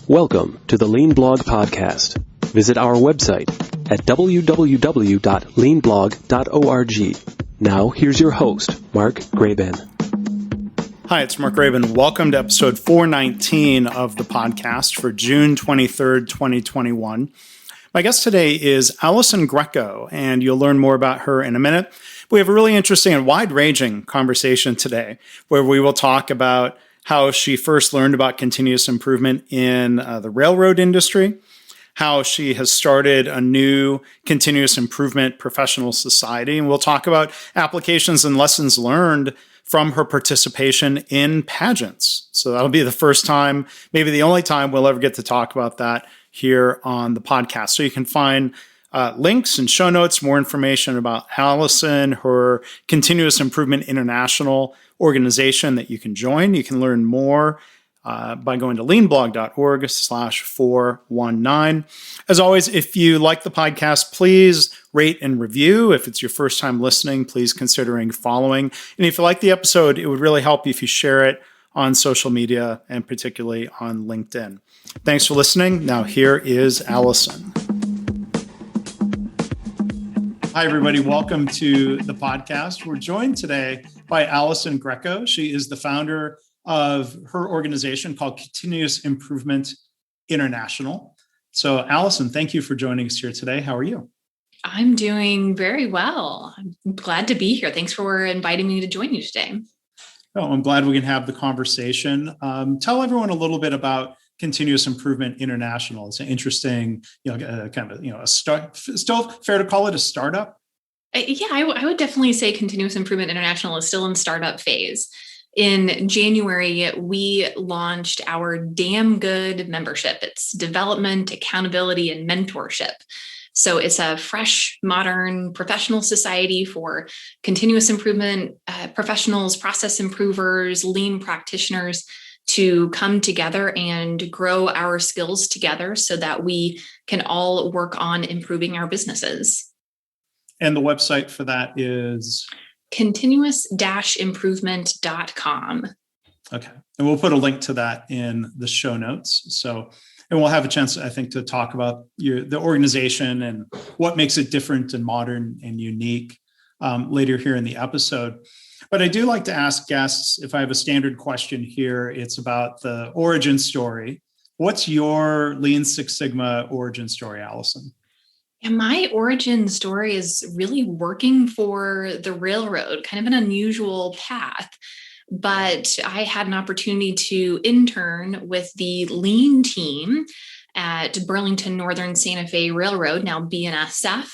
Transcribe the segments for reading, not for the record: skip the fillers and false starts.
Welcome to the Lean Blog Podcast. Visit our website at www.leanblog.org. Now, here's your host, Mark Graban. Hi, it's Mark Graban. Welcome to episode 419 of the podcast for June 23rd, 2021. My guest today is Allison Greco, and you'll learn more about her in a minute. We have a really interesting and wide-ranging conversation today where we will talk about how she first learned about continuous improvement in the railroad industry, how she has started a new continuous improvement professional society, and we'll talk about applications and lessons learned from her participation in Pageants. So that'll be the first time, maybe the only time we'll ever get to talk about that here on the podcast. So you can find links and show notes, more information about Allison, her Continuous Improvement International organization that you can join. You can learn more by going to leanblog.org/419. As always, if you like the podcast, please rate and review. If it's your first time listening, please considering following. And if you like the episode, it would really help if you share it on social media and particularly on LinkedIn. Thanks for listening. Now here is Allison. Hi, everybody. Welcome to the podcast. We're joined today by Allison Greco. She is the founder of her organization called Continuous Improvement International. So, Allison, thank you for joining us here today. How are you? I'm doing very well. I'm glad to be here. Thanks for inviting me to join you today. Oh, I'm glad we can have the conversation. Tell everyone a little bit about Continuous Improvement International. It's an interesting, a start. Still fair to call it a startup? Yeah, I would definitely say Continuous Improvement International is still in startup phase. In January, we launched our Damn Good membership. It's development, accountability, and mentorship. So it's a fresh, modern professional society for continuous improvement professionals, process improvers, lean practitioners to come together and grow our skills together so that we can all work on improving our businesses. And the website for that is? continuous-improvement.com. Okay. And we'll put a link to that in the show notes. So, and we'll have a chance, I think, to talk about the organization and what makes it different and modern and unique later here in the episode. But I do like to ask guests, if I have a standard question here, it's about the origin story. What's your Lean Six Sigma origin story, Allison? And my origin story is really working for the railroad, kind of an unusual path. But I had an opportunity to intern with the Lean team at Burlington Northern Santa Fe Railroad, now BNSF.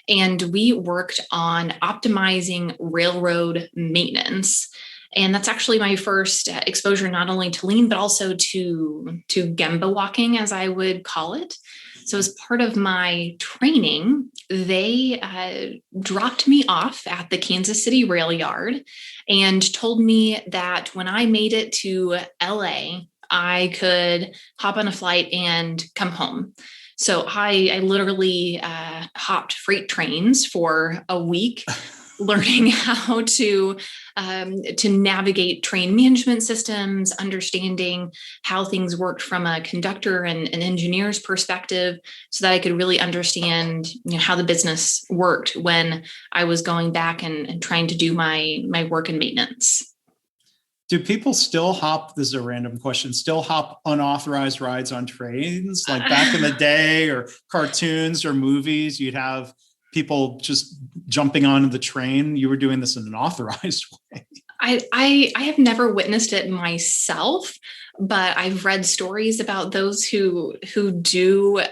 And we worked on optimizing railroad maintenance. And that's actually my first exposure, not only to Lean, but also to Gemba walking, as I would call it. So as part of my training, they dropped me off at the Kansas City rail yard and told me that when I made it to LA, I could hop on a flight and come home. So I literally hopped freight trains for a week, learning how to navigate train management systems, understanding how things worked from a conductor and an engineer's perspective, so that I could really understand how the business worked when I was going back and trying to do my work and maintenance. Do people still hop, this is a random question, still hop unauthorized rides on trains? Like back in the day, or cartoons or movies, you'd have people just jumping onto the train. You were doing this in an authorized way. I have never witnessed it myself, but I've read stories about those who do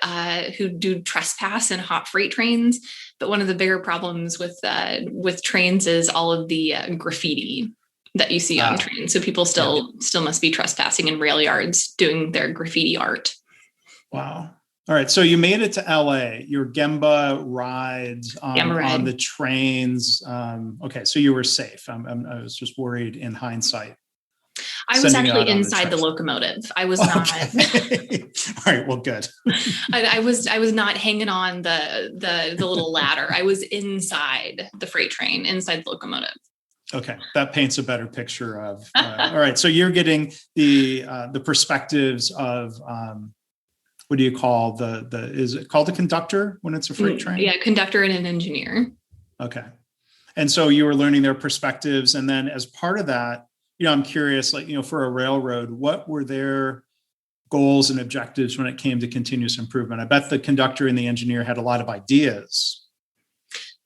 trespass and hop freight trains. But one of the bigger problems with trains is all of the graffiti that you see on trains. So people still must be trespassing in rail yards doing their graffiti art. Wow. All right. So you made it to LA, your Gemba rides on the trains. Okay. So you were safe. I was just worried in hindsight. I was actually inside the locomotive. I was not. All right. Well, good. I was not hanging on the little ladder. I was inside the freight train, inside the locomotive. Okay, that paints a better picture of. All right, so you're getting the perspectives of what do you call is it called a conductor when it's a freight train? Yeah, conductor and an engineer. Okay. And so you were learning their perspectives. And then as part of that, I'm curious, for a railroad, what were their goals and objectives when it came to continuous improvement? I bet the conductor and the engineer had a lot of ideas.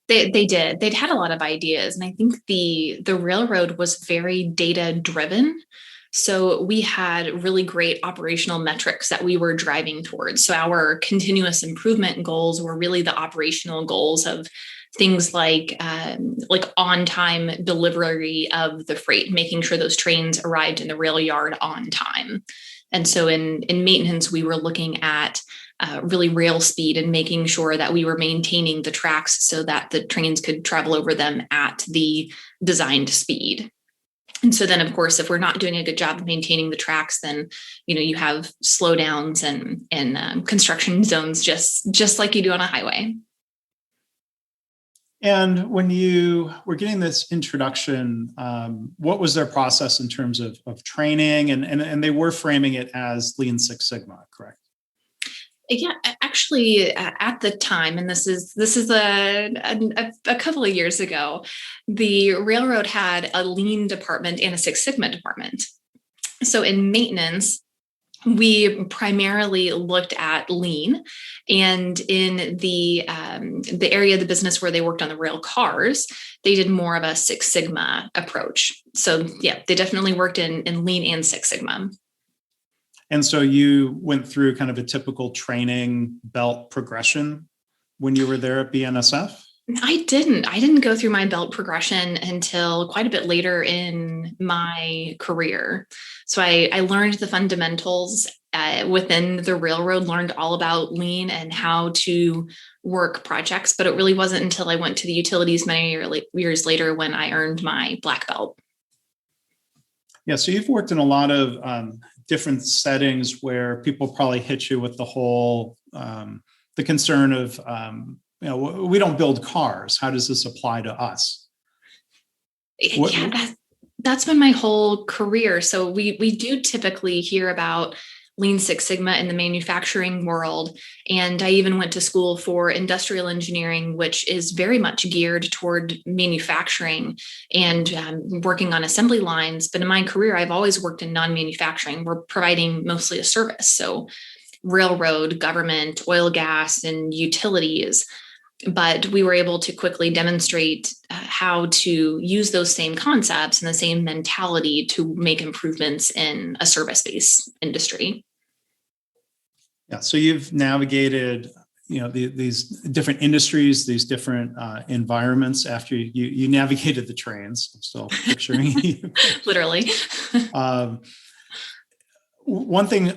They did. They'd had a lot of ideas. And I think the railroad was very data driven. So we had really great operational metrics that we were driving towards. So our continuous improvement goals were really the operational goals of things like on-time delivery of the freight, making sure those trains arrived in the rail yard on time. And so in maintenance, we were looking at really rail speed and making sure that we were maintaining the tracks so that the trains could travel over them at the designed speed. And so then, of course, if we're not doing a good job of maintaining the tracks, then, you have slowdowns and construction zones, just like you do on a highway. And when you were getting this introduction, what was their process in terms of training? And they were framing it as Lean Six Sigma, correct? Yeah, actually, at the time, and this is a couple of years ago, the railroad had a Lean department and a Six Sigma department. So in maintenance, we primarily looked at Lean, and in the area of the business where they worked on the rail cars, they did more of a Six Sigma approach. So yeah, they definitely worked in Lean and Six Sigma. And so you went through kind of a typical training belt progression when you were there at BNSF? I didn't go through my belt progression until quite a bit later in my career. So I learned the fundamentals within the railroad, learned all about Lean and how to work projects, but it really wasn't until I went to the utilities many years later when I earned my black belt. Yeah, so you've worked in a lot of different settings where people probably hit you with the whole, the concern of, we don't build cars. How does this apply to us? Yeah, that's been my whole career. So we do typically hear about Lean Six Sigma in the manufacturing world. And I even went to school for industrial engineering, which is very much geared toward manufacturing and working on assembly lines. But in my career, I've always worked in non-manufacturing. We're providing mostly a service. So railroad, government, oil, gas, and utilities. But we were able to quickly demonstrate how to use those same concepts and the same mentality to make improvements in a service-based industry. Yeah, so you've navigated, these different industries, these different environments after you navigated the trains. I'm still picturing you. Literally. One thing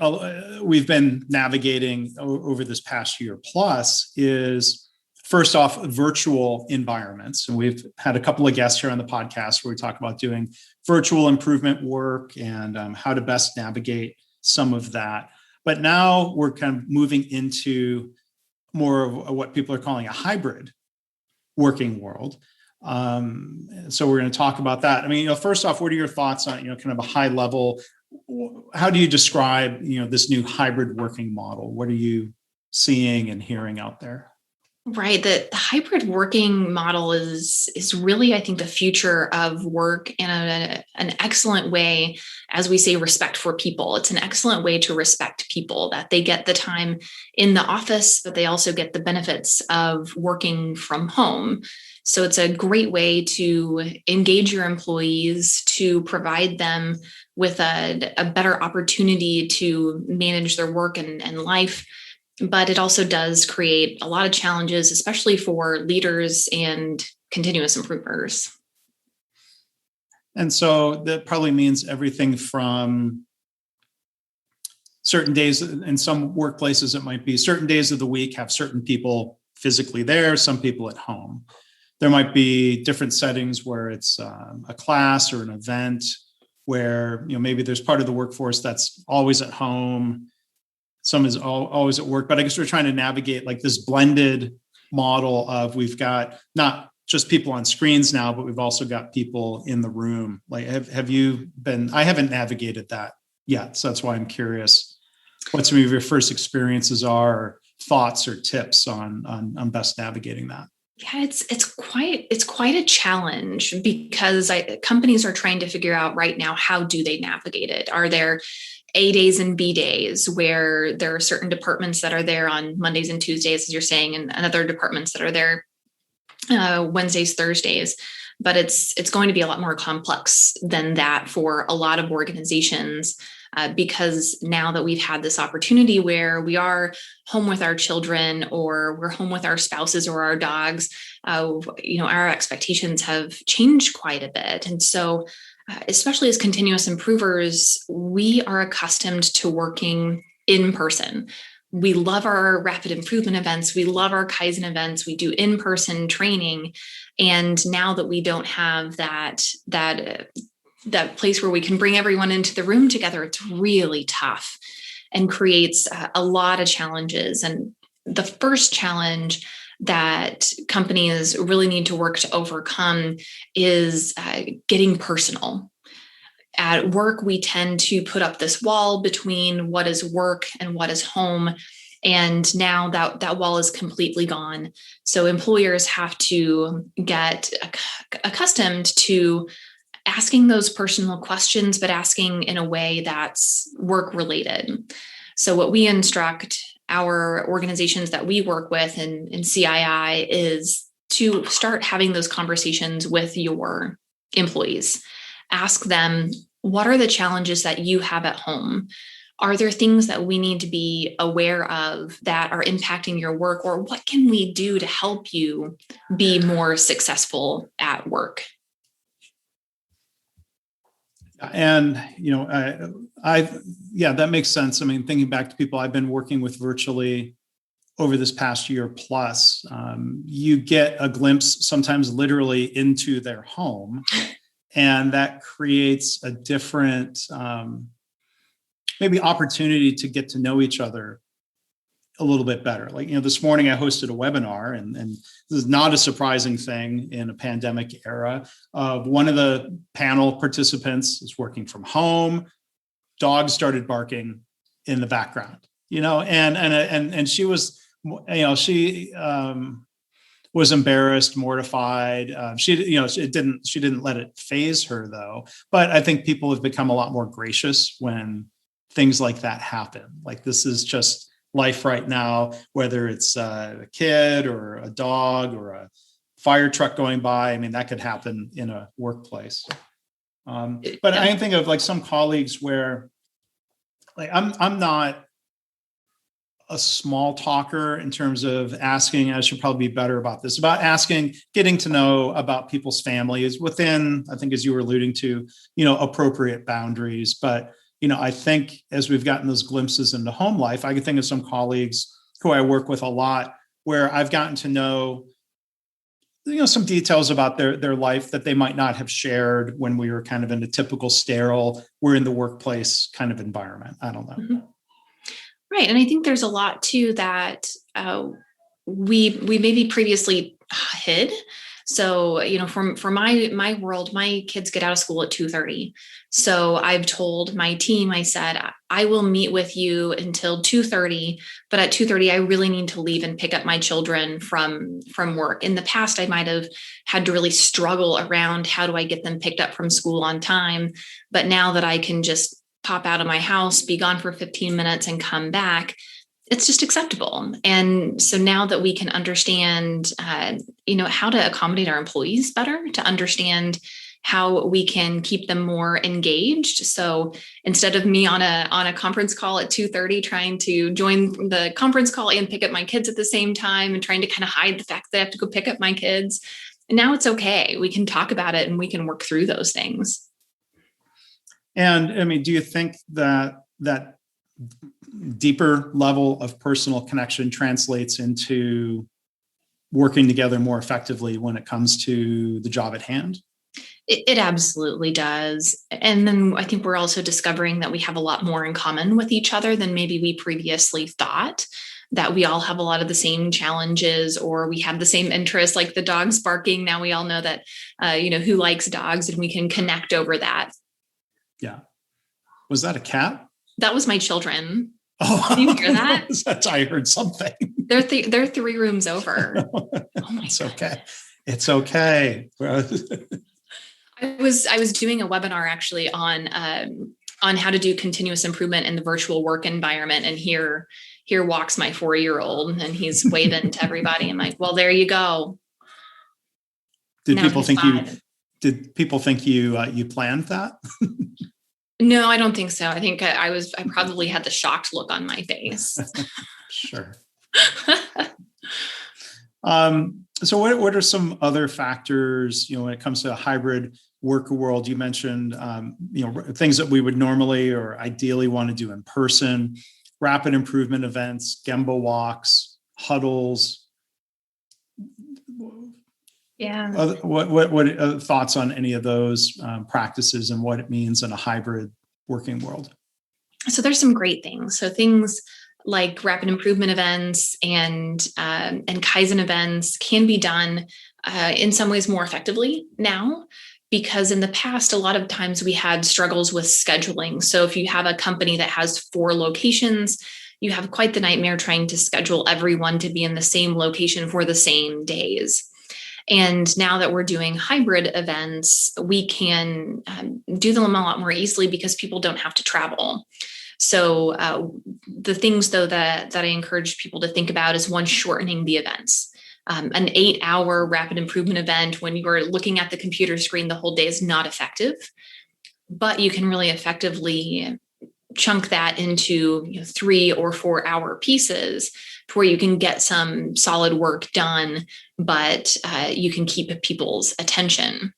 we've been navigating over this past year plus is, first off, virtual environments. And we've had a couple of guests here on the podcast where we talk about doing virtual improvement work and how to best navigate some of that. But now we're kind of moving into more of what people are calling a hybrid working world. So we're going to talk about that. I mean, first off, what are your thoughts on, kind of a high level? How do you describe, this new hybrid working model? What are you seeing and hearing out there? Right. The hybrid working model is really, I think, the future of work in an excellent way, as we say, respect for people. It's an excellent way to respect people, that they get the time in the office, but they also get the benefits of working from home. So it's a great way to engage your employees, to provide them with a better opportunity to manage their work and life. But it also does create a lot of challenges, especially for leaders and continuous improvers. And so that probably means everything from certain days. In some workplaces, it might be certain days of the week have certain people physically there, some people at home. There might be different settings where it's a class or an event where, maybe there's part of the workforce that's always at home. Some is always at work, but I guess we're trying to navigate like this blended model of, we've got not just people on screens now, but we've also got people in the room. Like, have you been? I haven't navigated that yet, so that's why I'm curious what some of your first experiences are, or thoughts or tips on best navigating that. Yeah, it's quite a challenge because companies are trying to figure out right now, how do they navigate it? Are there A days and B days where there are certain departments that are there on Mondays and Tuesdays, as you're saying, and other departments that are there Wednesdays, Thursdays? But it's going to be a lot more complex than that for a lot of organizations. Because now that we've had this opportunity where we are home with our children, or we're home with our spouses or our dogs, our expectations have changed quite a bit. And so, especially as continuous improvers, we are accustomed to working in person. We love our rapid improvement events. We love our Kaizen events. We do in-person training. And now that we don't have that place where we can bring everyone into the room together, it's really tough and creates a lot of challenges. And the first challenge that companies really need to work to overcome is getting personal. At work, we tend to put up this wall between what is work and what is home. And now that wall is completely gone. So employers have to get accustomed to asking those personal questions, but asking in a way that's work related. So what we instruct our organizations that we work with in CII is to start having those conversations with your employees. Ask them, what are the challenges that you have at home? Are there things that we need to be aware of that are impacting your work? Or what can we do to help you be more successful at work? And, that makes sense. I mean, thinking back to people I've been working with virtually over this past year plus, you get a glimpse, sometimes literally, into their home. And that creates a different, maybe opportunity to get to know each other a little bit better. Like, this morning I hosted a webinar, and this is not a surprising thing in a pandemic era. One of the panel participants is working from home. Dogs started barking in the background, and she was, she was embarrassed, mortified. She didn't let it faze her, though. But I think people have become a lot more gracious when things like that happen. Like, this is just life right now, whether it's a kid or a dog or a fire truck going by. I mean, that could happen in a workplace. But I can think of like some colleagues where, like, I'm not a small talker in terms of asking. I should probably be better about this, about asking, getting to know about people's families within, I think, as you were alluding to, appropriate boundaries. But I think as we've gotten those glimpses into home life, I can think of some colleagues who I work with a lot where I've gotten to know, some details about their life that they might not have shared when we were kind of in a typical sterile, we're in the workplace kind of environment. I don't know. Mm-hmm. Right. And I think there's a lot too that we maybe previously hid. So, for my world, my kids get out of school at 2:30. So I've told my team, I said, I will meet with you until 2:30, but at 2:30, I really need to leave and pick up my children from work. In the past, I might have had to really struggle around how do I get them picked up from school on time. But now that I can just pop out of my house, be gone for 15 minutes and come back, it's just acceptable. And so now that we can understand, how to accommodate our employees better, to understand how we can keep them more engaged. So instead of me on a conference call at 2:30, trying to join the conference call and pick up my kids at the same time and trying to kind of hide the fact that I have to go pick up my kids, and now it's okay. We can talk about it and we can work through those things. And I mean, do you think that deeper level of personal connection translates into working together more effectively when it comes to the job at hand? It absolutely does. And then I think we're also discovering that we have a lot more in common with each other than maybe we previously thought, that we all have a lot of the same challenges, or we have the same interests, like the dogs barking. Now we all know that, who likes dogs, and we can connect over that. Yeah. Was that a cat? That was my children. Oh, Did you hear that? I heard something. They're 3 rooms over. Oh my It's God. okay. It's okay. I was doing a webinar actually on how to do continuous improvement in the virtual work environment, and here walks my 4-year-old, and he's waving to everybody. I'm like, well, there you go. Did Now people he's think 5. you planned that? No, I don't think so. I think I probably had the shocked look on my face. Sure. So what are some other factors, when it comes to a hybrid work world? You mentioned, things that we would normally or ideally want to do in person, rapid improvement events, Gemba walks, huddles. Yeah. What thoughts on any of those practices and what it means in a hybrid working world? So there's some great things. So things like rapid improvement events and Kaizen events can be done in some ways more effectively now, because in the past, a lot of times we had struggles with scheduling. So if you have a company that has 4 locations, you have quite the nightmare trying to schedule everyone to be in the same location for the same days. And now that we're doing hybrid events, we can do them a lot more easily because people don't have to travel. So the things, though, that I encourage people to think about is, one, shortening the events. An 8-hour rapid improvement event when you are looking at the computer screen the whole day is not effective, but you can really effectively chunk that into 3 or 4-hour pieces to where you can get some solid work done, but you can keep people's attention.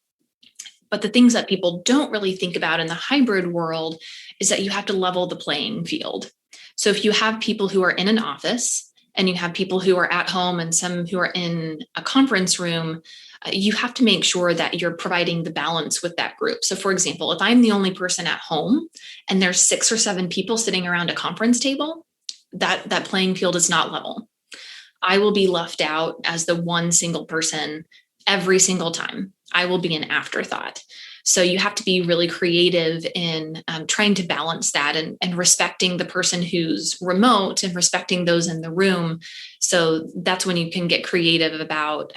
But the things that people don't really think about in the hybrid world is that you have to level the playing field. So if you have people who are in an office and you have people who are at home and some who are in a conference room, you have to make sure that you're providing the balance with that group. So for example, if I'm the only person at home and there's 6 or 7 people sitting around a conference table, that playing field is not level. I will be left out as the one single person every single time. I will be an afterthought. So you have to be really creative in trying to balance that and respecting the person who's remote and respecting those in the room. So that's when you can get creative about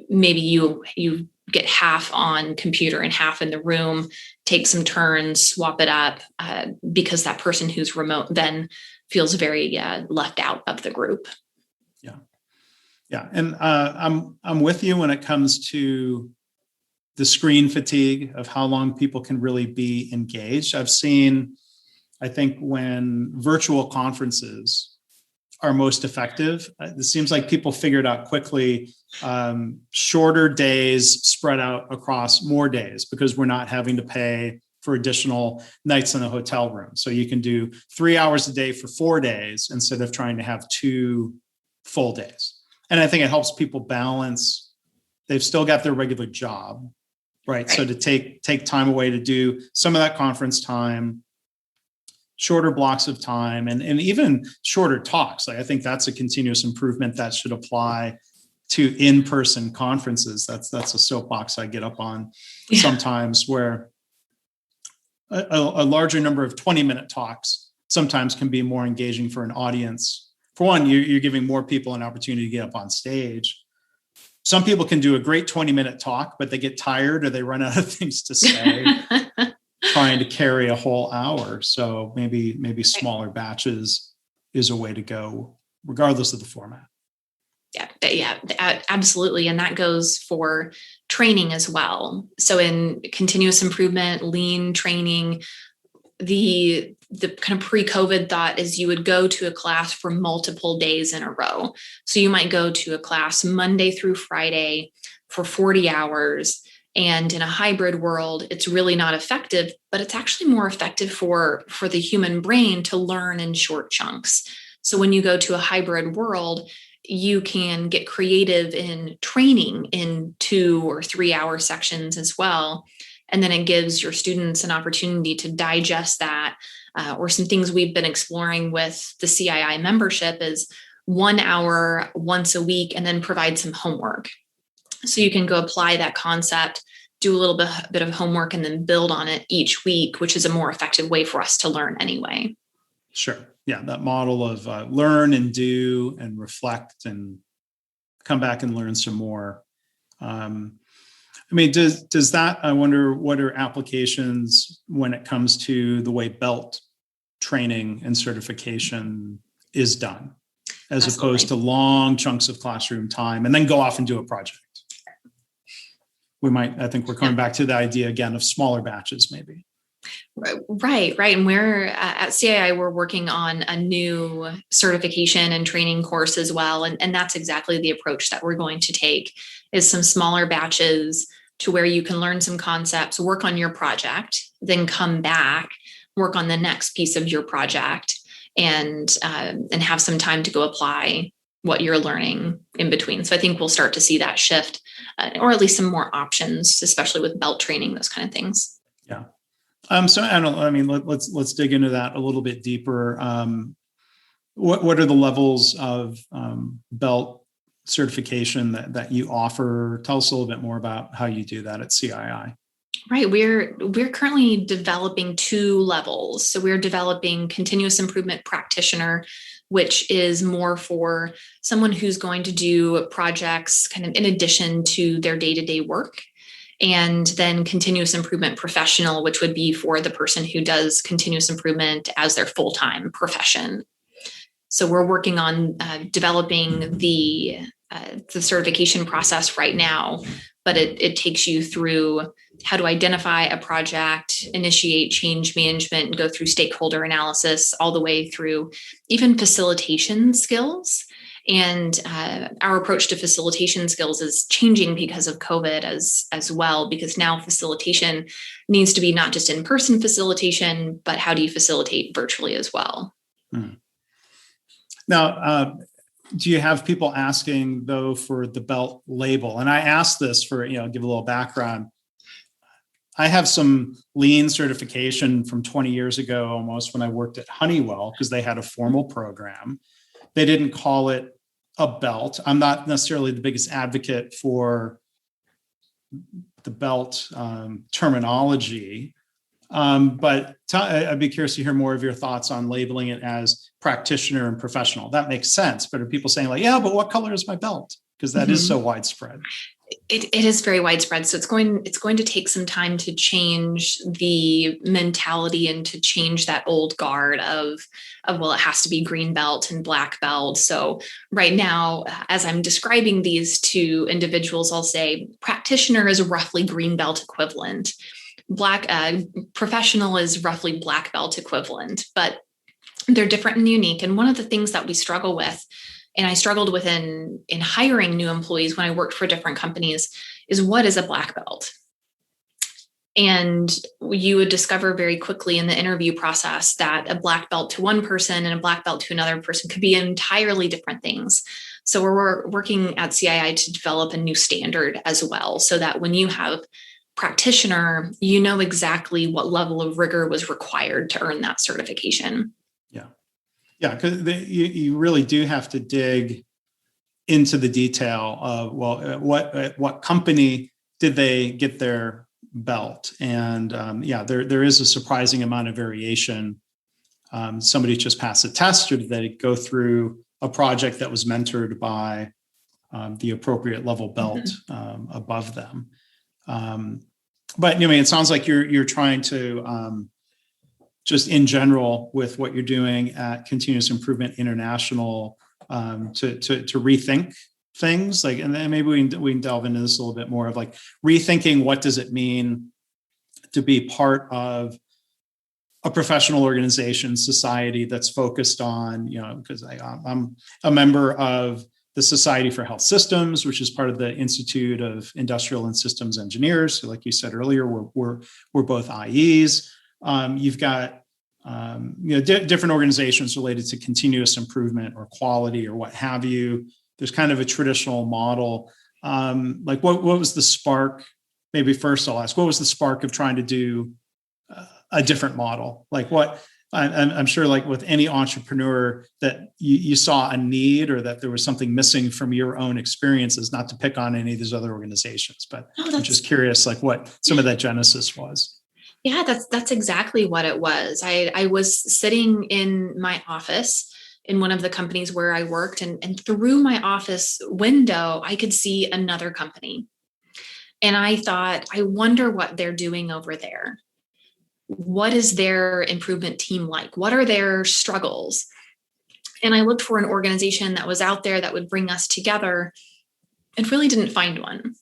maybe you get half on computer and half in the room, take some turns, swap it up, because that person who's remote then feels very left out of the group. Yeah. And I'm with you when it comes to the screen fatigue of how long people can really be engaged. I've seen, I think, when virtual conferences are most effective, it seems like people figured out quickly, shorter days spread out across more days because we're not having to pay for additional nights in a hotel room. So you can do 3 hours a day for 4 days instead of trying to have 2 full days. And I think it helps people balance. They've still got their regular job, right? So to take time away to do some of that conference time, shorter blocks of time, and even shorter talks. Like, I think that's a continuous improvement that should apply to in-person conferences. That's a soapbox I get up on sometimes, where a larger number of 20-minute talks sometimes can be more engaging for an audience. For one, you're giving more people an opportunity to get up on stage. Some people can do a great 20-minute talk, but they get tired or they run out of things to say trying to carry a whole hour. So maybe smaller batches is a way to go, regardless of the format. Yeah, absolutely. And that goes for training as well. So in continuous improvement, lean training, the kind of pre-COVID thought is you would go to a class for multiple days in a row. So you might go to a class Monday through Friday for 40 hours. And in a hybrid world, it's really not effective, but it's actually more effective for the human brain to learn in short chunks. So when you go to a hybrid world, you can get creative in training in 2 or 3 hour sections as well. And then it gives your students an opportunity to digest that. Or some things we've been exploring with the CII membership is 1 hour once a week, and then provide some homework. So you can go apply that concept, do a little bit of homework, and then build on it each week, which is a more effective way for us to learn anyway. Sure. Yeah, that model of learn and do and reflect and come back and learn some more. Does that, I wonder, what are applications when it comes to the way belt training and certification is done, as Absolutely. opposed to long chunks of classroom time and then go off and do a project? I think we're coming back to the idea again of smaller batches, maybe. Right. And we're at CII, we're working on a new certification and training course as well. And that's exactly the approach that we're going to take, is some smaller batches to where you can learn some concepts, work on your project, then come back, work on the next piece of your project, and have some time to go apply what you're learning in between. So I think we'll start to see that shift, or at least some more options, especially with belt training, those kind of things. Yeah. So let's dig into that a little bit deeper. What are the levels of belt certification that you offer? Tell us a little bit more about how you do that at CII. Right. We're currently developing 2 levels. So we're developing continuous improvement practitioner, which is more for someone who's going to do projects kind of in addition to their day-to-day work. And then continuous improvement professional, which would be for the person who does continuous improvement as their full-time profession. So we're working on developing the certification process right now, but it takes you through how to identify a project, initiate change management, and go through stakeholder analysis, all the way through even facilitation skills. And our approach to facilitation skills is changing because of COVID as well, because now facilitation needs to be not just in-person facilitation, but how do you facilitate virtually as well? Now, do you have people asking, though, for the belt label? And I asked this for, give a little background. I have some lean certification from 20 years ago, almost, when I worked at Honeywell, because they had a formal program. They didn't call it a belt. I'm not necessarily the biggest advocate for the belt terminology, but I'd be curious to hear more of your thoughts on labeling it as practitioner and professional. That makes sense. But are people saying like, yeah, but what color is my belt? Because that is so widespread. It is very widespread. So it's going to take some time to change the mentality and to change that old guard of well, it has to be green belt and black belt. So right now, as I'm describing these to individuals, I'll say practitioner is roughly green belt equivalent. Black professional is roughly black belt equivalent, but they're different and unique. And one of the things that we struggle with, and I struggled with in hiring new employees when I worked for different companies, is what is a black belt? And you would discover very quickly in the interview process that a black belt to one person and a black belt to another person could be entirely different things. So we're working at CII to develop a new standard as well, so that when you have practitioner, you know exactly what level of rigor was required to earn that certification. Yeah, because you really do have to dig into the detail of, well, what company did they get their belt? And there is a surprising amount of variation. Somebody just passed a test, or did they go through a project that was mentored by the appropriate level belt above them? But it sounds like you're trying to just in general with what you're doing at Continuous Improvement International to rethink things, like, and then maybe we can delve into this a little bit more of like rethinking what does it mean to be part of a professional organization, society that's focused on, because I'm a member of the Society for Health Systems, which is part of the Institute of Industrial and Systems Engineers. So like you said earlier, we're both IEs. You've got different organizations related to continuous improvement or quality or what have you. There's kind of a traditional model. Like what was the spark? Maybe first I'll ask, what was the spark of trying to do a different model? Like what? I'm sure, like with any entrepreneur, that you saw a need or that there was something missing from your own experiences. Not to pick on any of these other organizations, but I'm just curious, like what some of that genesis was. Yeah, that's exactly what it was. I was sitting in my office in one of the companies where I worked, and through my office window, I could see another company. And I thought, I wonder what they're doing over there. What is their improvement team like? What are their struggles? And I looked for an organization that was out there that would bring us together and really didn't find one.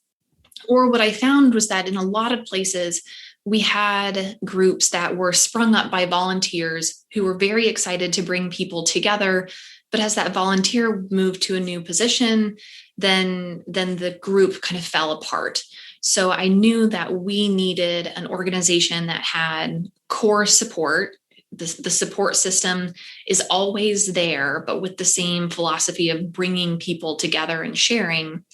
Or what I found was that in a lot of places, we had groups that were sprung up by volunteers who were very excited to bring people together. But as that volunteer moved to a new position, then the group kind of fell apart. So I knew that we needed an organization that had core support. The support system is always there, but with the same philosophy of bringing people together and sharing,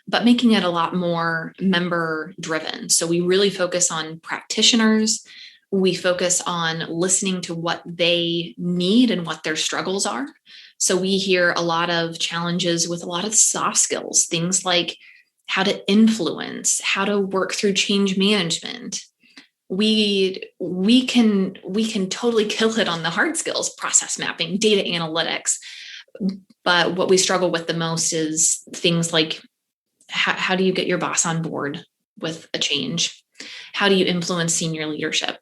but making it a lot more member driven. So we really focus on practitioners. We focus on listening to what they need and what their struggles are. So we hear a lot of challenges with a lot of soft skills, things like how to influence, how to work through change management. We can totally kill it on the hard skills, process mapping, data analytics. But what we struggle with the most is things like how do you get your boss on board with a change? How do you influence senior leadership?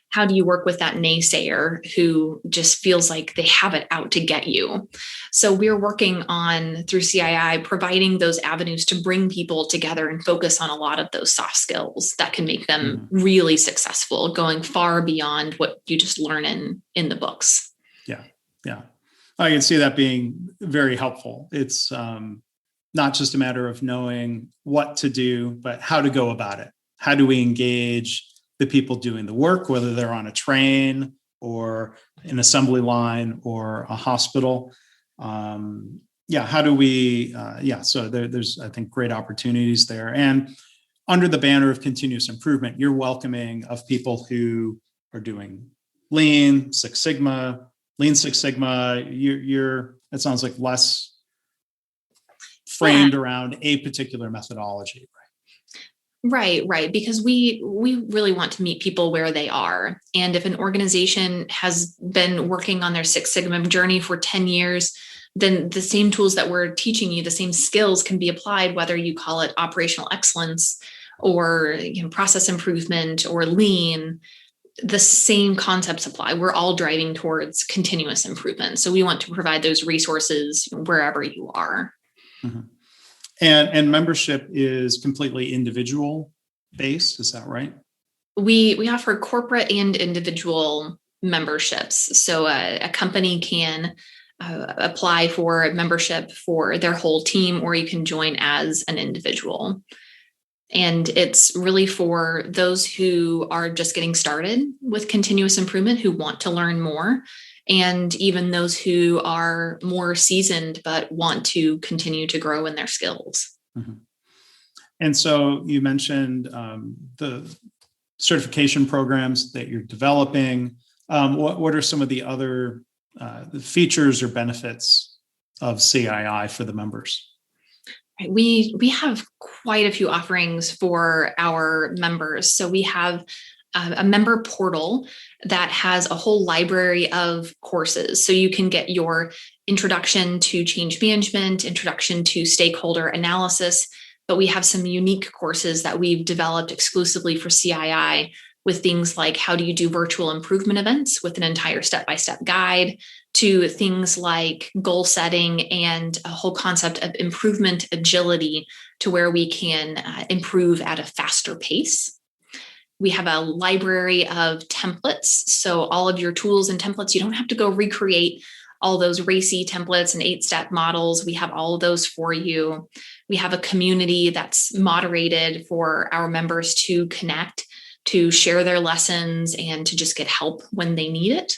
How do you work with that naysayer who just feels like they have it out to get you? So we're working on, through CII, providing those avenues to bring people together and focus on a lot of those soft skills that can make them really successful, going far beyond what you just learn in the books. Yeah. Yeah. I can see that being very helpful. It's not just a matter of knowing what to do, but how to go about it. How do we engage the people doing the work, whether they're on a train or an assembly line or a hospital? How do we, so there's, I think, great opportunities there. And under the banner of continuous improvement, you're welcoming of people who are doing Lean Six Sigma. It sounds like less framed around a particular methodology, right? Right. Because we really want to meet people where they are. And if an organization has been working on their Six Sigma journey for 10 years, then the same tools that we're teaching you, the same skills can be applied, whether you call it operational excellence or process improvement or lean. The same concepts apply. We're all driving towards continuous improvement. So we want to provide those resources wherever you are. Mm-hmm. And membership is completely individual based. Is that right? We offer corporate and individual memberships. So a company can apply for a membership for their whole team, or you can join as an individual. And it's really for those who are just getting started with continuous improvement, who want to learn more, and even those who are more seasoned but want to continue to grow in their skills. Mm-hmm. And so you mentioned the certification programs that you're developing. What are some of the other features or benefits of CII for the members? We have quite a few offerings for our members. So we have a member portal that has a whole library of courses. So you can get your introduction to change management, introduction to stakeholder analysis, but we have some unique courses that we've developed exclusively for CII, with things like how do you do virtual improvement events with an entire step-by-step guide, to things like goal setting and a whole concept of improvement agility, to where we can improve at a faster pace. We have a library of templates. So all of your tools and templates, you don't have to go recreate all those racy templates and 8-step models. We have all of those for you. We have a community that's moderated for our members to connect, to share their lessons, and to just get help when they need it.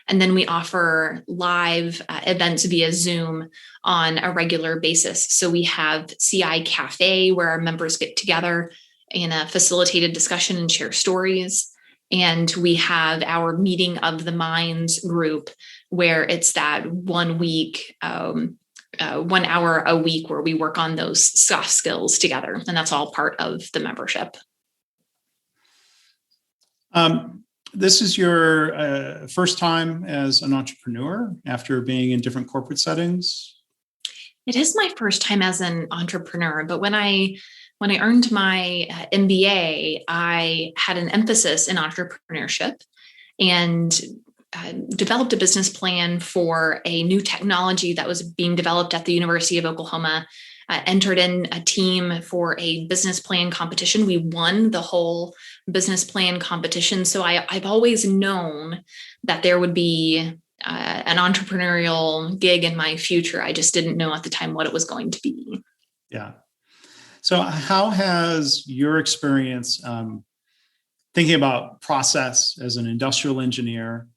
And then we offer live events via Zoom on a regular basis. So we have CI Cafe, where our members get together in a facilitated discussion and share stories. And we have our Meeting of the Minds group, where it's that 1 week, 1 hour a week, where we work on those soft skills together. And that's all part of the membership. This is your first time as an entrepreneur after being in different corporate settings? It is my first time as an entrepreneur, but when I earned my MBA, I had an emphasis in entrepreneurship and developed a business plan for a new technology that was being developed at the University of Oklahoma. Entered in a team for a business plan competition. We won the whole business plan competition. So I've always known that there would be an entrepreneurial gig in my future. I just didn't know at the time what it was going to be. Yeah. So how has your experience thinking about process as an industrial engineer,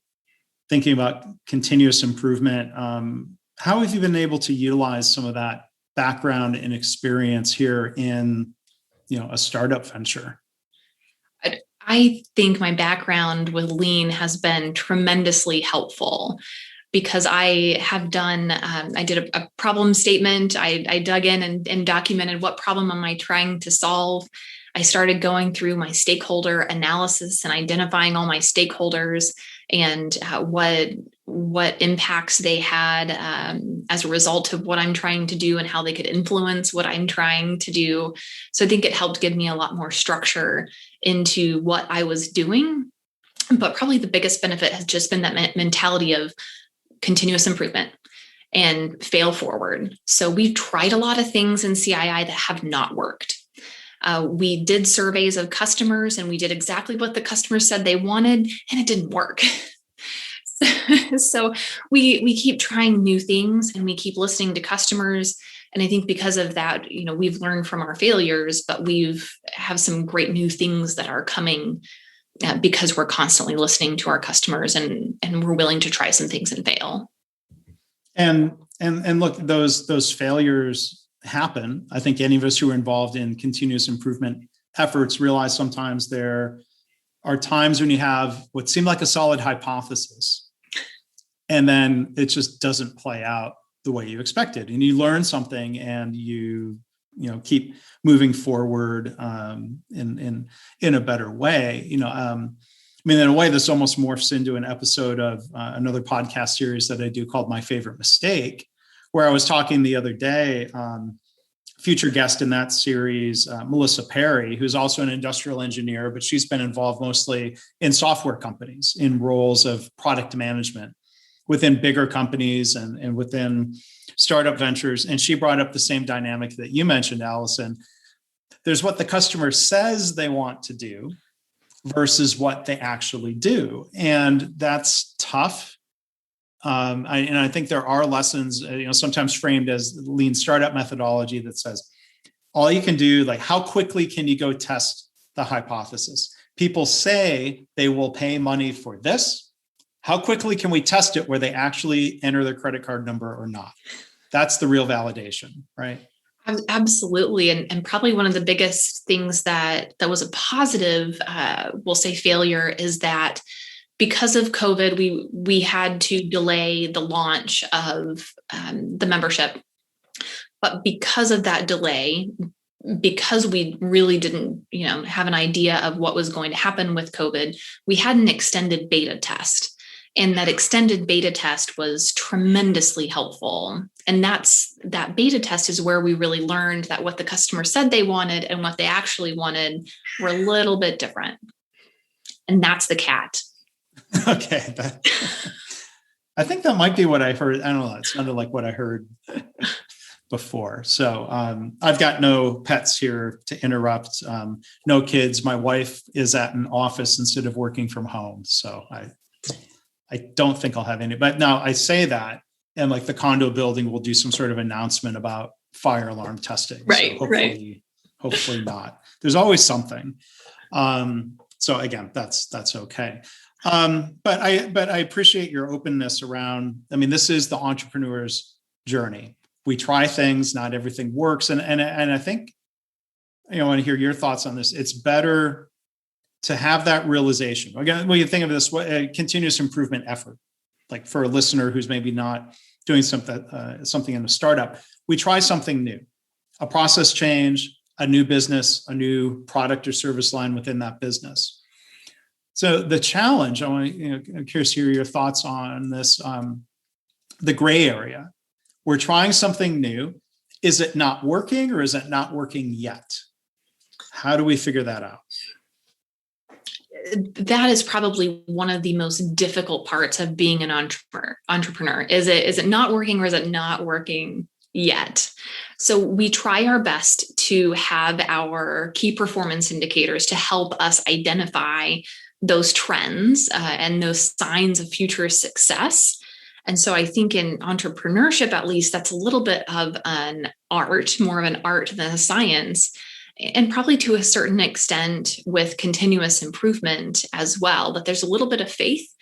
thinking about continuous improvement, how have you been able to utilize some of that background and experience here in, a startup venture? I think my background with Lean has been tremendously helpful because I have done, I did a problem statement. I dug in and documented what problem am I trying to solve. I started going through my stakeholder analysis and identifying all my stakeholders and what impacts they had as a result of what I'm trying to do and how they could influence what I'm trying to do. So I think it helped give me a lot more structure into what I was doing. But probably the biggest benefit has just been that mentality of continuous improvement and fail forward. So we've tried a lot of things in CII that have not worked. We did surveys of customers and we did exactly what the customers said they wanted, and it didn't work. So we keep trying new things and we keep listening to customers. And I think because of that, we've learned from our failures, but we've have some great new things that are coming because we're constantly listening to our customers and we're willing to try some things and fail. And look, those failures happen. I think any of us who are involved in continuous improvement efforts realize sometimes there are times when you have what seemed like a solid hypothesis, and then it just doesn't play out the way you expected, and you learn something, and you keep moving forward in a better way. In a way, this almost morphs into an episode of another podcast series that I do called My Favorite Mistake, where I was talking the other day, future guest in that series, Melissa Perry, who's also an industrial engineer, but she's been involved mostly in software companies in roles of product management within bigger companies and within startup ventures. And she brought up the same dynamic that you mentioned, Allison. There's what the customer says they want to do versus what they actually do. And that's tough. I think there are lessons, sometimes framed as lean startup methodology that says all you can do, like how quickly can you go test the hypothesis? People say they will pay money for this. How quickly can we test it where they actually enter their credit card number or not? That's the real validation, right? Absolutely. And probably one of the biggest things that was a positive, we'll say failure, is that because of COVID, we had to delay the launch of the membership. But because of that delay, because we really didn't, have an idea of what was going to happen with COVID, we had an extended beta test. And that extended beta test was tremendously helpful. And that beta test is where we really learned that what the customer said they wanted and what they actually wanted were a little bit different. And that's the cat. Okay. I think that might be what I heard. I don't know. It sounded like what I heard before. So I've got no pets here to interrupt. No kids. My wife is at an office instead of working from home. So I don't think I'll have any. But now I say that, and like the condo building will do some sort of announcement about fire alarm testing. Right. So hopefully not. There's always something. So again, that's okay. But I appreciate your openness around, this is the entrepreneur's journey. We try things, not everything works. And I think, I want to hear your thoughts on this. It's better to have that realization. Again, when you think of this, a continuous improvement effort, like for a listener who's maybe not doing something in a startup, we try something new, a process change, a new business, a new product or service line within that business. So the challenge, I'm curious to hear your thoughts on this, the gray area. We're trying something new. Is it not working or is it not working yet? How do we figure that out? That is probably one of the most difficult parts of being an entrepreneur. Is it not working or is it not working yet? So we try our best to have our key performance indicators to help us identify those trends and those signs of future success. And so I think in entrepreneurship, at least, that's a little bit of an art, more of an art than a science. And probably to a certain extent with continuous improvement as well. But there's a little bit of faith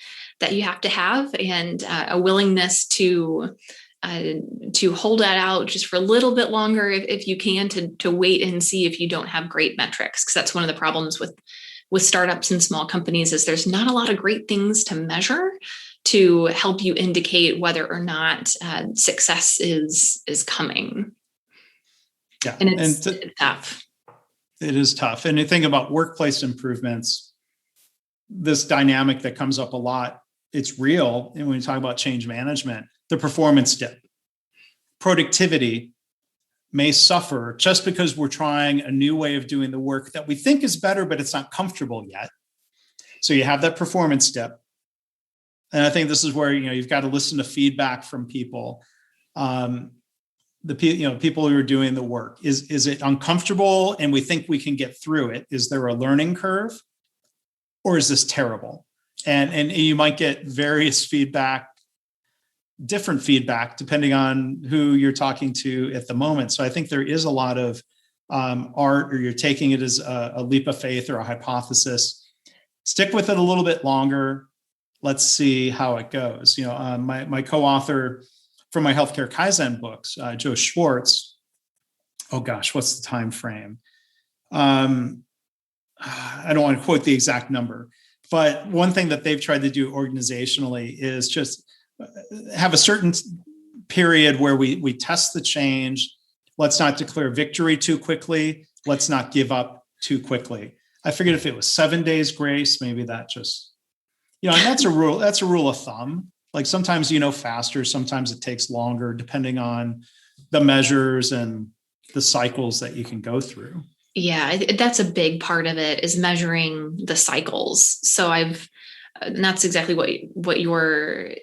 that you have to have, and a willingness to hold that out just for a little bit longer if you can, to wait and see if you don't have great metrics. Because that's one of the problems with startups and small companies is there's not a lot of great things to measure to help you indicate whether or not success is coming. Yeah, and it's tough. It is tough. And you think about workplace improvements, this dynamic that comes up a lot, it's real. And when you talk about change management, the performance dip, productivity may suffer just because we're trying a new way of doing the work that we think is better, but it's not comfortable yet. So you have that performance dip. And I think this is where, you've got to listen to feedback from people. People who are doing the work, is it uncomfortable and we think we can get through it? Is there a learning curve, or is this terrible? And you might get various feedback, different feedback, depending on who you're talking to at the moment. So I think there is a lot of art, or you're taking it as a leap of faith or a hypothesis. Stick with it a little bit longer. Let's see how it goes. My co-author from my healthcare Kaizen books, Joe Schwartz. Oh gosh, what's the time frame? I don't want to quote the exact number, but one thing that they've tried to do organizationally is just have a certain period where we test the change. Let's not declare victory too quickly. Let's not give up too quickly. I figured if it was 7 days grace, maybe that just, and that's a rule of thumb. Like sometimes, faster, sometimes it takes longer, depending on the measures and the cycles that you can go through. Yeah, that's a big part of it, is measuring the cycles. So and that's exactly what your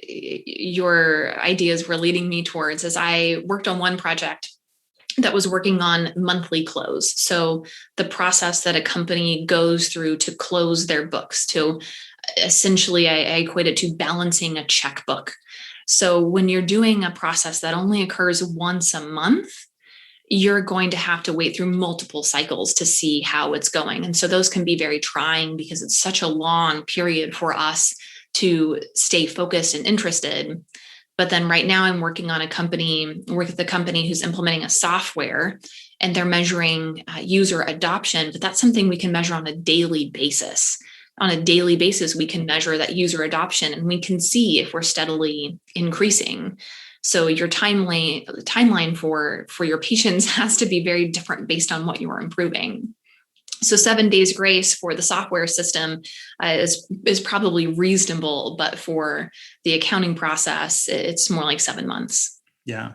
ideas were leading me towards, as I worked on one project that was working on monthly close. So the process that a company goes through to close their books, to essentially, I equate it to balancing a checkbook. So when you're doing a process that only occurs once a month, you're going to have to wait through multiple cycles to see how it's going. And so those can be very trying, because it's such a long period for us to stay focused and interested. But then right now I'm working with a company who's implementing a software, and they're measuring user adoption, but that's something we can measure on a daily basis. On a daily basis, we can measure that user adoption, and we can see if we're steadily increasing. So your timeline for your patients has to be very different based on what you are improving. So 7 days grace for the software system is probably reasonable, but for the accounting process, it's more like 7 months. Yeah,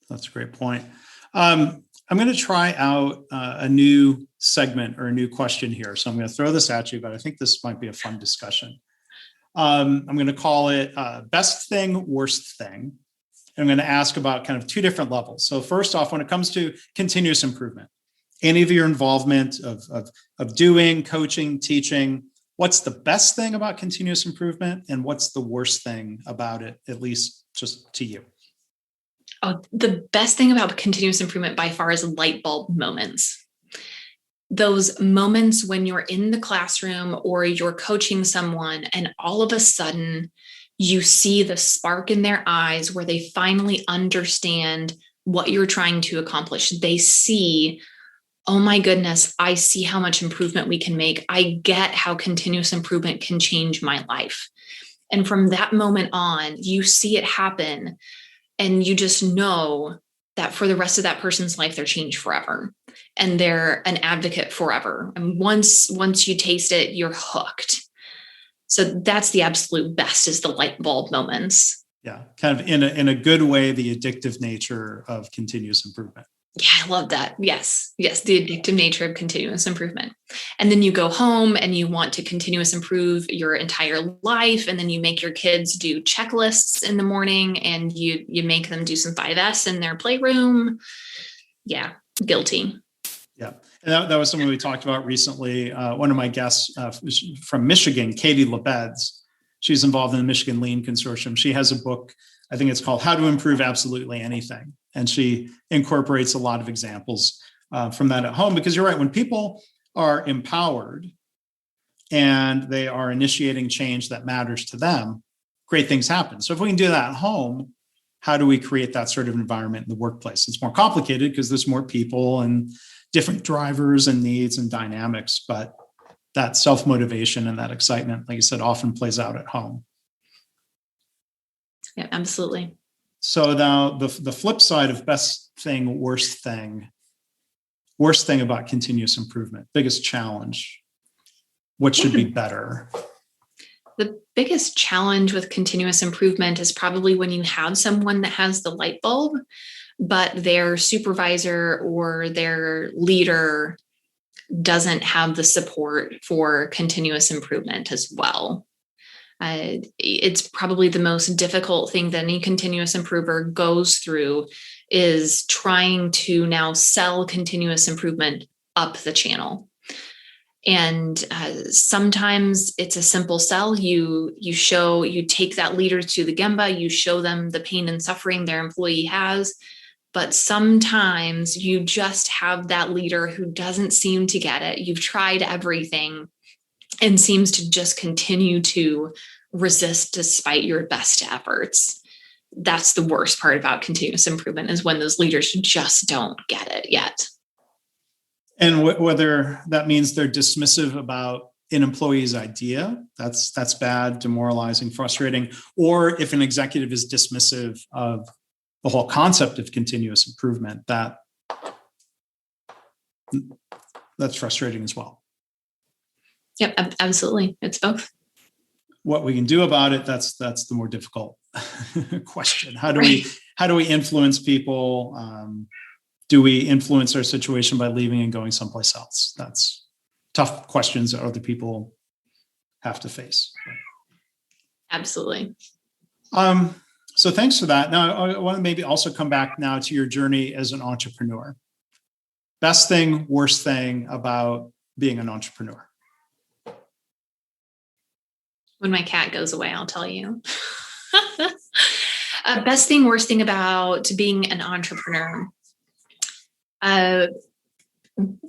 that's a great point. I'm going to try out a new segment or a new question here. So I'm going to throw this at you, but I think this might be a fun discussion. I'm going to call it best thing, worst thing. And I'm going to ask about kind of two different levels. So first off, when it comes to continuous improvement, any of your involvement of doing, coaching, teaching, what's the best thing about continuous improvement, and what's the worst thing about it, at least just to you? Oh, the best thing about continuous improvement by far is light bulb moments. Those moments when you're in the classroom or you're coaching someone, and all of a sudden you see the spark in their eyes where they finally understand what you're trying to accomplish. They see, oh my goodness, I see how much improvement we can make. I get how continuous improvement can change my life. And from that moment on, you see it happen, and you just know that for the rest of that person's life, they're changed forever, and they're an advocate forever. And once you taste it, you're hooked. So that's the absolute best, is the light bulb moments. Yeah, kind of in a good way, the addictive nature of continuous improvement. Yeah, I love that. Yes, the addictive nature of continuous improvement. And then you go home and you want to continuous improve your entire life. And then you make your kids do checklists in the morning, and you make them do some 5S in their playroom. Yeah, guilty. Yeah. And that was something we talked about recently. One of my guests from Michigan, Katie Lebeds, she's involved in the Michigan Lean Consortium. She has a book, I think it's called How to Improve Absolutely Anything. And she incorporates a lot of examples from that at home, because you're right. When people are empowered and they are initiating change that matters to them, great things happen. So if we can do that at home, how do we create that sort of environment in the workplace? It's more complicated because there's more people and different drivers and needs and dynamics, but that self-motivation and that excitement, like you said, often plays out at home. Yeah, absolutely. So now the flip side of best thing, worst thing about continuous improvement, biggest challenge, what should be better? The biggest challenge with continuous improvement is probably when you have someone that has the light bulb, but their supervisor or their leader doesn't have the support for continuous improvement as well. It's probably the most difficult thing that any continuous improver goes through, is trying to now sell continuous improvement up the channel. And sometimes it's a simple sell. You take that leader to the Gemba, you show them the pain and suffering their employee has. But sometimes you just have that leader who doesn't seem to get it. You've tried everything and seems to just continue to resist despite your best efforts. That's the worst part about continuous improvement, is when those leaders just don't get it yet. And whether that means they're dismissive about an employee's idea, that's bad, demoralizing, frustrating, or if an executive is dismissive of the whole concept of continuous improvement, that's frustrating as well. Yep, absolutely. It's both. What we can do about it, that's the more difficult question. How do we influence people? Do we influence our situation by leaving and going someplace else? That's tough questions that other people have to face. Absolutely. So thanks for that. Now, I want to maybe also come back now to your journey as an entrepreneur. Best thing, worst thing about being an entrepreneur? When my cat goes away, I'll tell you. Best thing, worst thing about being an entrepreneur.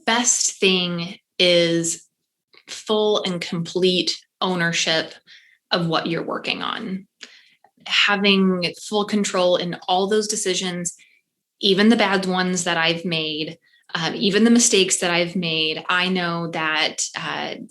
Best thing is full and complete ownership of what you're working on. Having full control in all those decisions, even the bad ones that I've made, even the mistakes that I've made. I know that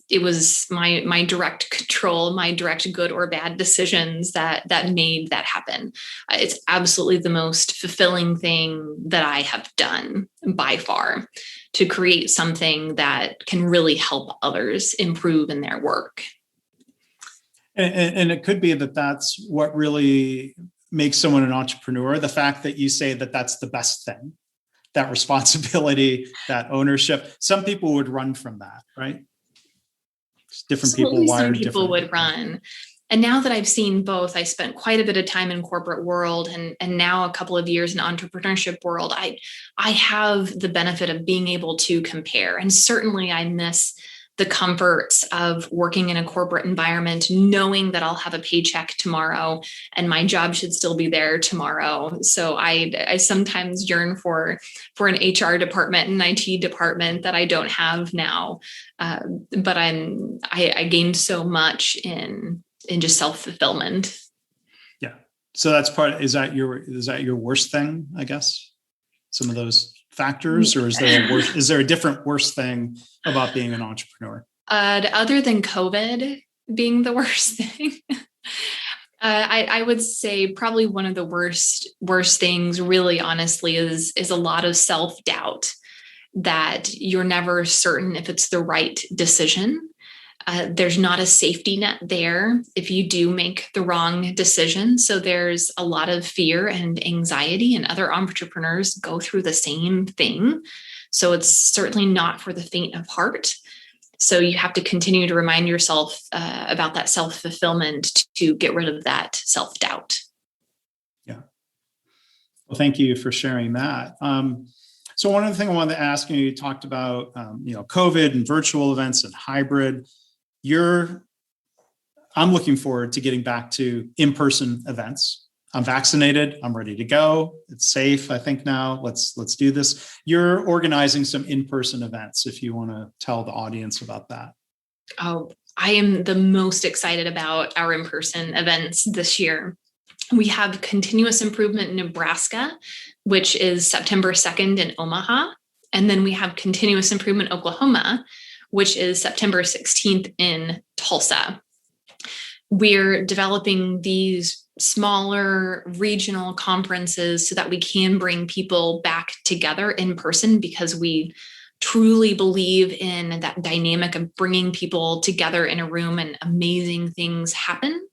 it was my direct control, my direct good or bad decisions that made that happen. It's absolutely the most fulfilling thing that I have done by far, to create something that can really help others improve in their work. And it could be that that's what really makes someone an entrepreneur. The fact that you say that that's the best thing, that responsibility, that ownership. Some people would run from that, right? Different Absolutely, people wired some people differently. would run. And now that I've seen both, I spent quite a bit of time in corporate world and now a couple of years in entrepreneurship world. I have the benefit of being able to compare. And certainly I miss the comforts of working in a corporate environment, knowing that I'll have a paycheck tomorrow and my job should still be there tomorrow. So I sometimes yearn for an HR department and IT department that I don't have now. But I gained so much in just self-fulfillment. Yeah. So that's is that your worst thing, I guess? Some of those factors, or is there a different worst thing about being an entrepreneur? Other than COVID being the worst thing, I would say probably one of the worst things, really honestly, is a lot of self-doubt, that you're never certain if it's the right decision. There's not a safety net there if you do make the wrong decision. So there's a lot of fear and anxiety, and other entrepreneurs go through the same thing. So it's certainly not for the faint of heart. So you have to continue to remind yourself about that self-fulfillment to get rid of that self-doubt. Yeah. Well, thank you for sharing that. So one other thing I wanted to ask you talked about, COVID and virtual events and hybrid. I'm looking forward to getting back to in-person events. I'm vaccinated. I'm ready to go. It's safe, I think now. Let's do this. You're organizing some in-person events, if you want to tell the audience about that. Oh, I am the most excited about our in-person events this year. We have Continuous Improvement Nebraska, which is September 2nd in Omaha. And then we have Continuous Improvement Oklahoma, which is September 16th in Tulsa. We're developing these smaller regional conferences so that we can bring people back together in person, because we truly believe in that dynamic of bringing people together in a room and amazing things happen.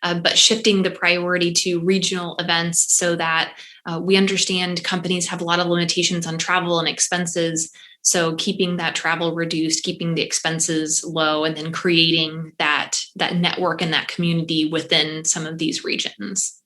But shifting the priority to regional events so that we understand companies have a lot of limitations on travel and expenses. So keeping that travel reduced, keeping the expenses low, and then creating that network and that community within some of these regions.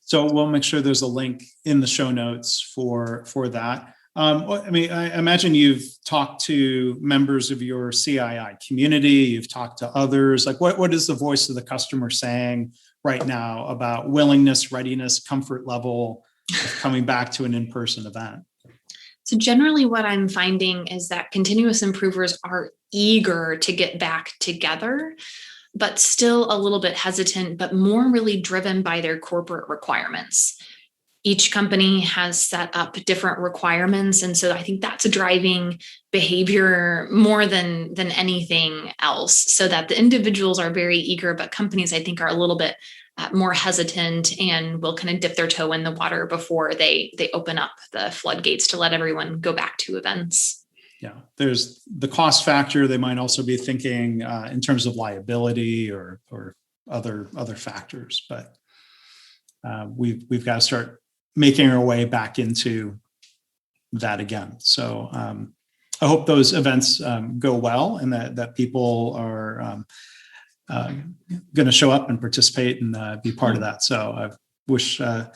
So we'll make sure there's a link in the show notes for that. I imagine you've talked to members of your CII community. You've talked to others. Like, what is the voice of the customer saying right now about willingness, readiness, comfort level of coming back to an in-person event? So generally what I'm finding is that continuous improvers are eager to get back together, but still a little bit hesitant, but more really driven by their corporate requirements. Each company has set up different requirements. And so I think that's driving behavior more than anything else, so that the individuals are very eager, but companies, I think, are a little bit more hesitant and will kind of dip their toe in the water before they open up the floodgates to let everyone go back to events. Yeah, there's the cost factor. They might also be thinking in terms of liability or other factors, but we've got to start making our way back into that again. So I hope those events go well, and that people are going to show up and participate and be part of that. So I wish, I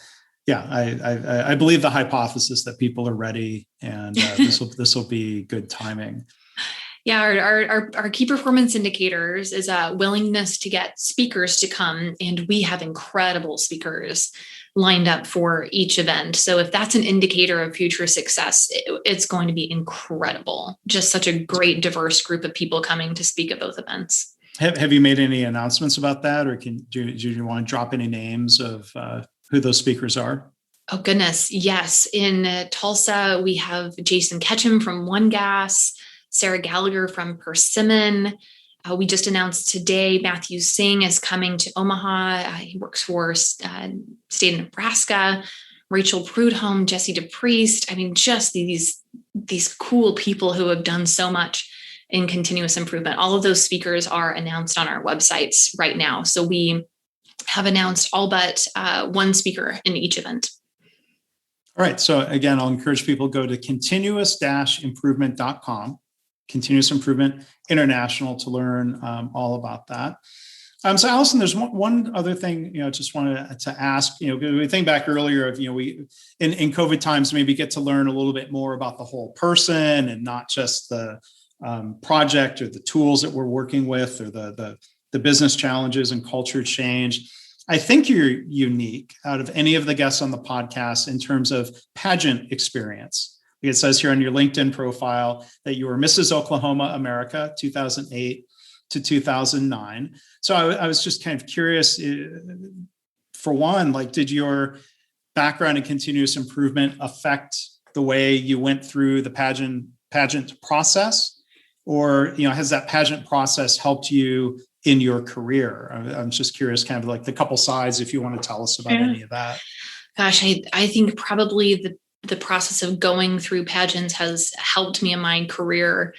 believe the hypothesis that people are ready, and this will be good timing. Yeah, our key performance indicators is a willingness to get speakers to come, and we have incredible speakers lined up for each event. So if that's an indicator of future success, it's going to be incredible. Just such a great, diverse group of people coming to speak at both events. Have you made any announcements about that, or do you want to drop any names of who those speakers are? Oh, goodness. Yes. In Tulsa, we have Jason Ketchum from One Gas, Sarah Gallagher from Persimmon. We just announced today Matthew Singh is coming to Omaha. He works for state of Nebraska. Rachel Prudhomme, Jesse DePriest. I mean, just these cool people who have done so much in continuous improvement. All of those speakers are announced on our websites right now. So we have announced all but one speaker in each event. All right. So again, I'll encourage people to go to continuous-improvement.com, Continuous Improvement International, to learn all about that. So Allison, there's one other thing, just wanted to ask, we think back earlier of, we in COVID times, maybe get to learn a little bit more about the whole person and not just the project or the tools that we're working with, or the business challenges and culture change. I think you're unique out of any of the guests on the podcast in terms of pageant experience. It says here on your LinkedIn profile that you were Mrs. Oklahoma America 2008 to 2009. So I was just kind of curious, for one, did your background in continuous improvement affect the way you went through the pageant process? Or, has that pageant process helped you in your career? I'm just curious, kind of like the couple sides, if you want to tell us about any of that. Gosh, I think probably the process of going through pageants has helped me in my career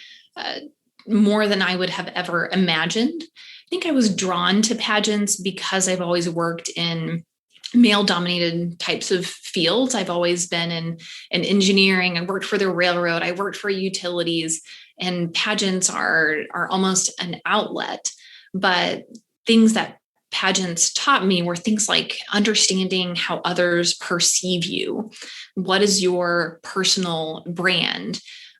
more than I would have ever imagined. I think I was drawn to pageants because I've always worked in male dominated types of fields. I've always been in engineering. I worked for the railroad. I worked for utilities, and pageants are almost an outlet. But things that pageants taught me were things like understanding how others perceive you. What is your personal brand?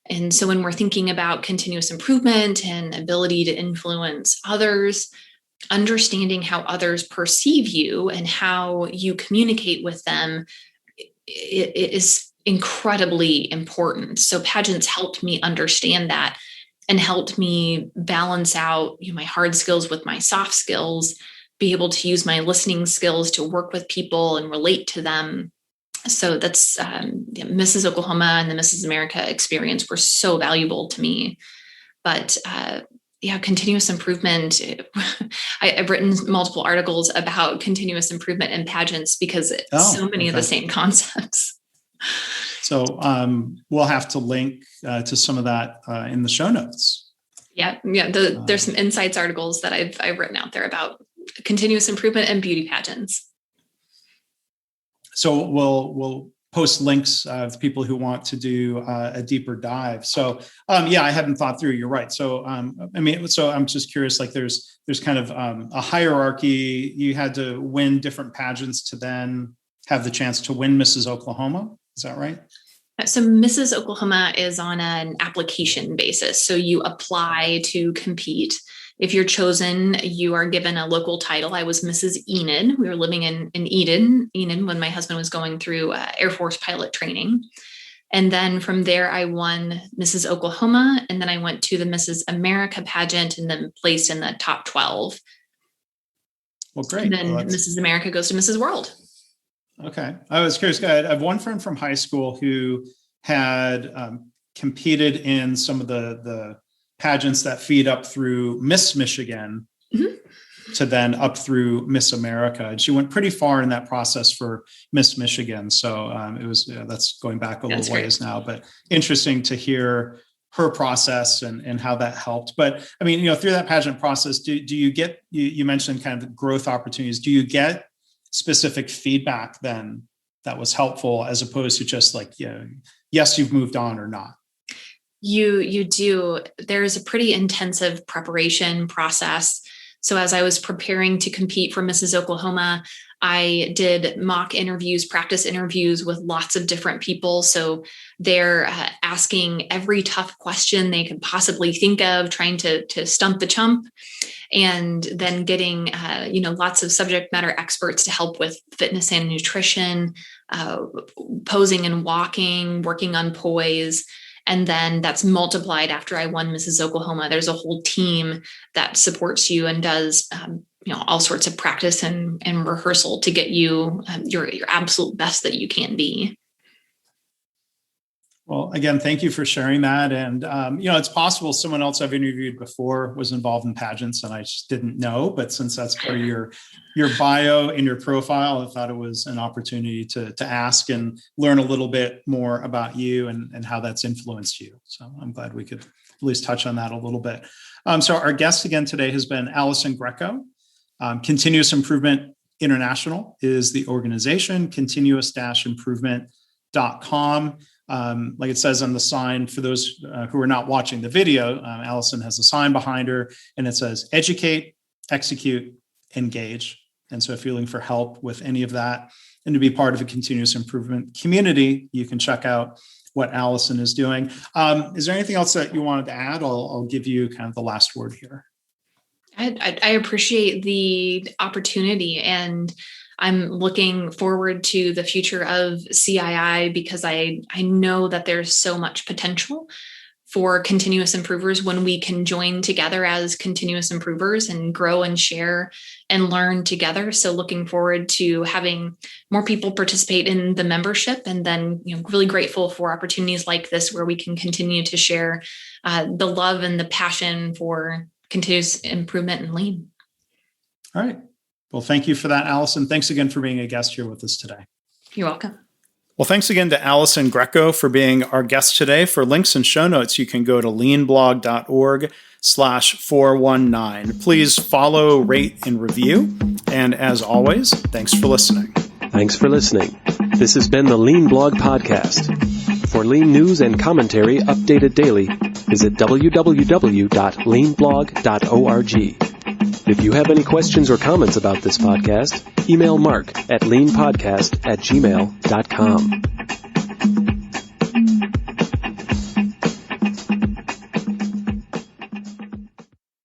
And so when we're thinking about continuous improvement and ability to influence others, understanding how others perceive you and how you communicate with them, it is incredibly important. So pageants helped me understand that and helped me balance out my hard skills with my soft skills, be able to use my listening skills to work with people and relate to them. So that's Mrs. Oklahoma and the Mrs. America experience were so valuable to me. But continuous improvement. I've written multiple articles about continuous improvement in pageants because so many of the same concepts. So we'll have to link to some of that in the show notes. Yeah. There's some insights articles that I've written out there about continuous improvement and beauty pageants. So we'll post links of people who want to do a deeper dive. So I hadn't thought through. You're right. So so I'm just curious. Like there's kind of a hierarchy. You had to win different pageants to then have the chance to win Mrs. Oklahoma. Is that right? So Mrs. Oklahoma is on an application basis. So you apply to compete. If you're chosen, you are given a local title. I was Mrs. Enid. We were living in Enid when my husband was going through Air Force pilot training. And then from there, I won Mrs. Oklahoma. And then I went to the Mrs. America pageant and then placed in the top 12. Well, great. And then Mrs. America goes to Mrs. World. Okay. I was curious. I have one friend from high school who had competed in some of the pageants that feed up through Miss Michigan to then up through Miss America. And she went pretty far in that process for Miss Michigan. So it was, that's going back a little ways now, but interesting to hear her process and how that helped. But I mean, through that pageant process, do you get, you mentioned kind of growth opportunities. Do you get specific feedback then that was helpful as opposed to just like, yes, you've moved on or not? You do. There's a pretty intensive preparation process. So as I was preparing to compete for Mrs. Oklahoma, I did mock interviews, practice interviews with lots of different people. So they're asking every tough question they could possibly think of, trying to stump the chump, and then getting lots of subject matter experts to help with fitness and nutrition, posing and walking, working on poise. And then that's multiplied after I won Mrs. Oklahoma. There's a whole team that supports you and does all sorts of practice and rehearsal to get you your absolute best that you can be. Well, again, thank you for sharing that. And, it's possible someone else I've interviewed before was involved in pageants and I just didn't know. But since that's part of your bio and your profile, I thought it was an opportunity to ask and learn a little bit more about you and how that's influenced you. So I'm glad we could at least touch on that a little bit. So our guest again today has been Allison Greco. Continuous Improvement International is the organization, continuous-improvement.com. Like it says on the sign, for those who are not watching the video, Allison has a sign behind her and it says educate, execute, engage. And so if you're looking for help with any of that and to be part of a continuous improvement community, you can check out what Allison is doing. Is there anything else that you wanted to add? I'll give you kind of the last word here. I appreciate the opportunity, and I'm looking forward to the future of CII because I know that there's so much potential for continuous improvers when we can join together as continuous improvers and grow and share and learn together. So looking forward to having more people participate in the membership, and then really grateful for opportunities like this where we can continue to share the love and the passion for continuous improvement and lean. All right. Well, thank you for that, Allison. Thanks again for being a guest here with us today. You're welcome. Well, thanks again to Allison Greco for being our guest today. For links and show notes, you can go to leanblog.org lean.blog/419. Please follow, rate, and review. And as always, thanks for listening. Thanks for listening. This has been the Lean Blog Podcast. For Lean news and commentary updated daily, visit www.leanblog.org. If you have any questions or comments about this podcast, email Mark at leanpodcast@gmail.com.